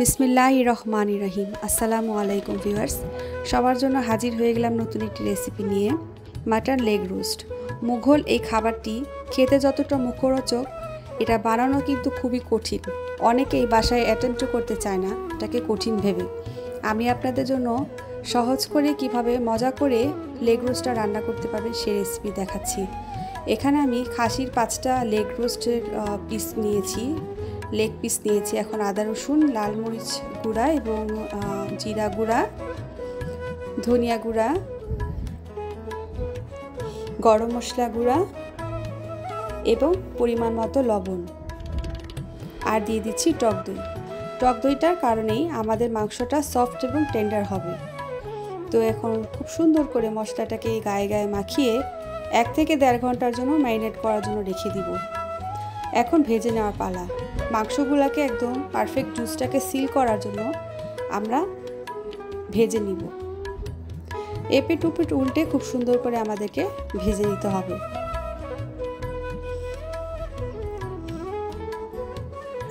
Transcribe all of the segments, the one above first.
বিসমিল্লাহির রহমানির রহিম। আসসালামু আলাইকুম ভিউয়ার্স, সবার জন্য হাজির হয়ে গেলাম নতুন একটি রেসিপি নিয়ে, মাটন লেগ রোস্ট। মুঘল এই খাবারটি খেতে যতটা মুখরোচক, এটা বানানো কিন্তু খুবই কঠিন। অনেকেই বাসায় অ্যাটেম্প্ট করতে চায় না, এটাকে কঠিন ভেবে। আমি আপনাদের জন্য সহজ করে কিভাবে মজা করে লেগ রোস্টটা রান্না করতে পারবেন সেই রেসিপি দেখাচ্ছি। এখানে আমি খাসির 5টা লেগ রোস্টের পিস নিয়েছি, লেগ পিস নিয়েছি। এখন আদা রসুন, লাল মরিচ গুঁড়া এবং জিরা গুঁড়া, ধনিয়া গুঁড়া, গরম মশলা গুঁড়া এবং পরিমাণ মতো লবণ, আর দিয়ে দিচ্ছি টক দই। টক দইটার কারণেই আমাদের মাংসটা সফট এবং টেন্ডার হবে। তো এখন খুব সুন্দর করে মশলাটাকে গায়ে গায়ে মাখিয়ে 1 থেকে 1.5 ঘন্টার জন্য ম্যারিনেট করার জন্য রেখে দিব। এখন ভেজে নেওয়ার পালা। মাংসগুলোকে একদম পারফেক্ট জুসটাকে সিল করার জন্য আমরা ভেজে নিব। এপিট উপিট উল্টে খুব সুন্দর করে আমাদেরকে ভেজে নিতে হবে।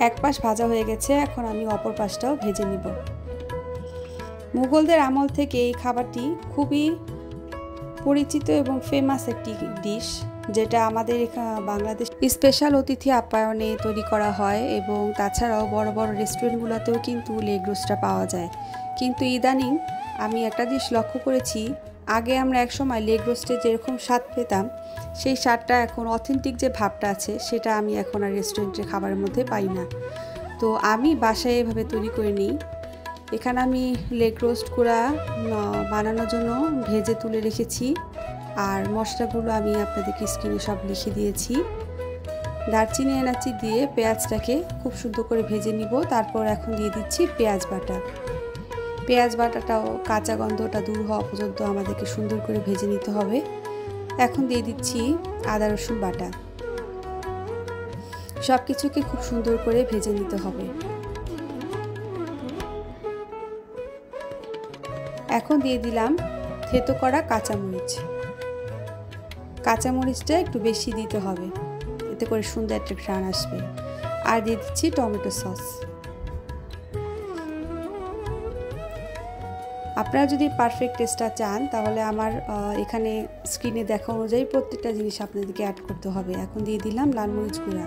এক পাশ ভাজা হয়ে গেছে, এখন আমি অপর পাশটাও ভেজে নিব। মুঘলদের আমল থেকে এই খাবারটি খুবই পরিচিত এবং ফেমাস একটি ডিশ, যেটা আমাদের বাংলাদেশ স্পেশাল অতিথি আপ্যায়নে তৈরি করা হয় এবং তাছাড়াও বড় বড় রেস্টুরেন্টগুলোতেও কিন্তু লেগ রোস্টটা পাওয়া যায়। কিন্তু ইদানিং আমি একটা জিনিস লক্ষ্য করেছি, আগে আমরা একসময় লেগ রোস্টে যেরকম স্বাদ পেতাম, সেই স্বাদটা এখন অথেন্টিক যে ভাবটা আছে সেটা আমি এখন আর রেস্টুরেন্টের খাবারের মধ্যে পাই না। তো আমি বাসায় এভাবে তৈরি করে নিই। এখানে আমি লেগ রোস্ট গুঁড়া বানানোর জন্য ভেজে তুলে রেখেছি, আর মশলাগুলো আমি আপনাদেরকে স্ক্রিনে সব লিখে দিয়েছি। দারচিনি এলাচি দিয়ে পেঁয়াজটাকে খুব সুন্দর করে ভেজে নিব। তারপর এখন দিয়ে দিচ্ছি পেঁয়াজ বাটা। পেঁয়াজ বাটাটাও কাঁচা গন্ধটা দূর হওয়া পর্যন্ত আমাদেরকে সুন্দর করে ভেজে নিতে হবে। এখন দিয়ে দিচ্ছি আদা রসুন বাটা। সব কিছুকে খুব সুন্দর করে ভেজে নিতে হবে। এখন দিয়ে দিলাম থেতো করা কাঁচামরিচ। কাঁচামরিচটা একটু বেশি দিতে হবে, এতে করে সুন্দর একটা ঘ্রাণ আসবে। আর দিয়ে দিচ্ছি টমেটো সস। আপনারা যদি পারফেক্ট টেস্টটা চান তাহলে আমার এখানে স্ক্রিনে দেখা অনুযায়ী প্রত্যেকটা জিনিস আপনাদেরকে অ্যাড করতে হবে। এখন দিয়ে দিলাম লাল মরিচ গুঁড়া,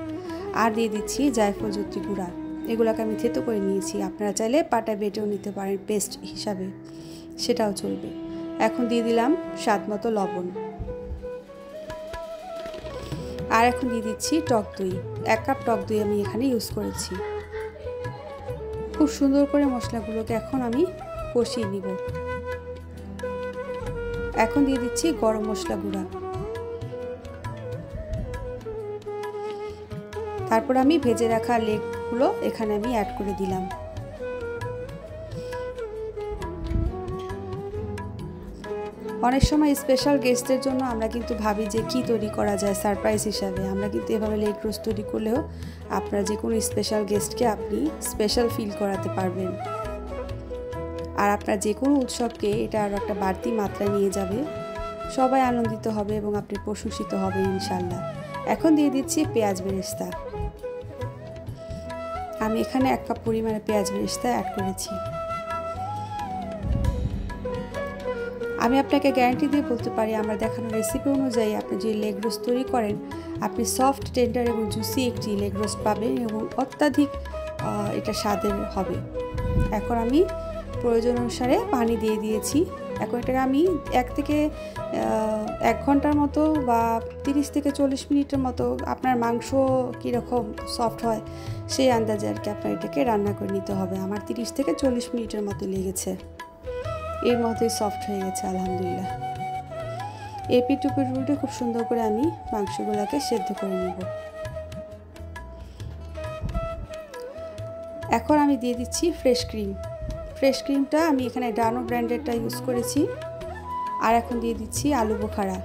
আর দিয়ে দিচ্ছি জায়ফল জয়িত্রী গুঁড়া। এগুলোকে আমি থেতো করে নিয়েছি, আপনারা চাইলে পাটা বেটেও নিতে পারেন পেস্ট হিসাবে, সেটাও চলবে। এখন দিয়ে দিলাম স্বাদ মতো লবণ, আর এখন দিয়ে দিচ্ছি টক দই। 1 কাপ টক দই আমি এখানে ইউজ করেছি। খুব সুন্দর করে মশলাগুলোকে এখন আমি কষিয়ে নিব। এখন দিয়ে দিচ্ছি গরম মশলা গুঁড়া। তারপর আমি ভেজে রাখা লেগগুলো এখানে আমি অ্যাড করে দিলাম। অনেক সময় স্পেশাল গেস্টদের জন্য আমরা কিন্তু ভাবি যে কি তৈরি করা যায় সারপ্রাইজ হিসাবে। আমরা কিন্তু এভাবে লেগ রোস্ট তৈরি করলেও আপনারা যে কোনো স্পেশাল গেস্টকে আপনি স্পেশাল ফিল করাতে পারবেন, আর আপনার যে কোনো উৎসবকে এটা আরও একটা বাড়তি মাত্রায় নিয়ে যাবে। সবাই আনন্দিত হবে এবং আপনি প্রশংসিত হবেন ইনশাল্লাহ। এখন দিয়ে দিচ্ছি পেঁয়াজ বেরেস্তা। আমি এখানে 1 কাপ পরিমাণে পেঁয়াজ বেরেস্তা অ্যাড করেছি। আমি আপনাকে গ্যারান্টি দিয়ে বলতে পারি, আমার দেখানো রেসিপি অনুযায়ী আপনি যে লেগ রোস্ট তৈরি করেন, আপনি সফট, টেন্ডার এবং জুসি একটি লেগ রোস্ট পাবেন এবং অত্যাধিক এটা স্বাদের হবে। এখন আমি প্রয়োজন অনুসারে পানি দিয়ে দিয়েছি। এখন এটাকে আমি 1 থেকে 1 ঘন্টার মতো বা 30 থেকে 40 মিনিটের মতো, আপনার মাংস কীরকম সফট হয় সেই আন্দাজে আর কি আপনার এটাকে রান্না করে নিতে হবে। আমার 30 থেকে 40 মিনিটের মতো লেগেছে, এর মতোই সফট হয়ে গেছে আলহামদুলিল্লাহ। এপিট উপিট উল্টে খুব সুন্দর করে আমি মাংসগুলোকে সেদ্ধ করে নেব। এখন আমি দিয়ে দিচ্ছি ফ্রেশ ক্রিম। ফ্রেশ ক্রিমটা আমি এখানে ডানো ব্র্যান্ডেরটা ইউজ করেছি। আর এখন দিয়ে দিচ্ছি আলু বোখারা,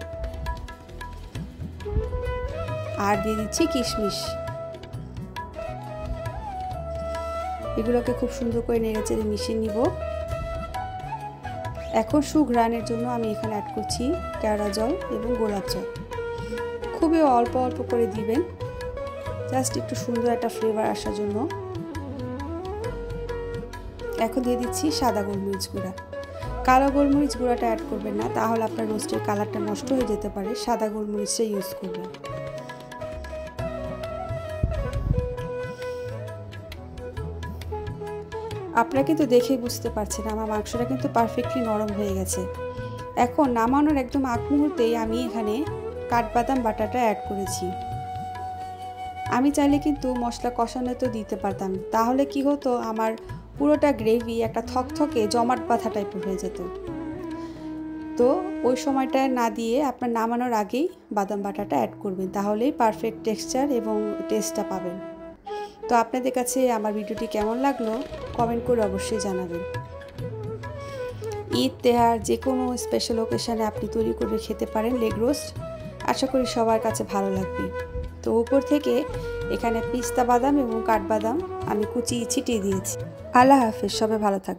আর দিয়ে দিচ্ছি কিশমিশ। এগুলোকে খুব সুন্দর করে নেড়েচেড়ে মিশিয়ে নিব। এখন সুঘ্রাণের জন্য আমি এখানে অ্যাড করছি কেওড়া জল এবং গোলাপ জল। খুবই অল্প অল্প করে দিবেন, জাস্ট একটু সুন্দর একটা ফ্লেভার আসার জন্য। এখন দিয়ে দিচ্ছি সাদা গোলমরিচ গুঁড়া। কালো গোলমরিচ গুঁড়াটা অ্যাড করবেন না, তাহলে আপনার রোস্টের কালারটা নষ্ট হয়ে যেতে পারে। সাদা গোলমরিচটা ইউজ করবেন। আপনারা কিন্তু দেখেই বুঝতে পারছেন আমার মাংসটা কিন্তু পারফেক্টলি নরম হয়ে গেছে। এখন নামানোর একদম আগ মুহূর্তেই আমি এখানে কাঠবাদাম বাটাটা অ্যাড করেছি। আমি চাইলে কিন্তু মশলা কষানো তো দিতে পারতাম, তাহলে কি হতো, আমার পুরোটা গ্রেভি একটা থকথকে জমাট বাঁধা টাইপের হয়ে যেত। তো ওই সময়টায় না দিয়ে আপনার নামানোর আগেই বাদাম বাটাটা অ্যাড করবেন, তাহলেই পারফেক্ট টেক্সচার এবং টেস্টটা পাবেন। তো আপনাদের কাছে আমার ভিডিওটি কেমন লাগলো কমেন্ট করে অবশ্যই জানাবেন। ঈদ, তেহার যে কোনো স্পেশাল ওকেশানে আপনি তৈরি করে খেতে পারেন লেগ রোস্ট। আশা করি সবার কাছে ভালো লাগবে। তো উপর থেকে এখানে পিস্তা বাদাম এবং কাঠবাদাম আমি কুচিয়ে ছিটিয়ে দিয়েছি। আল্লাহ হাফেজ, সবাই ভালো থাকবে।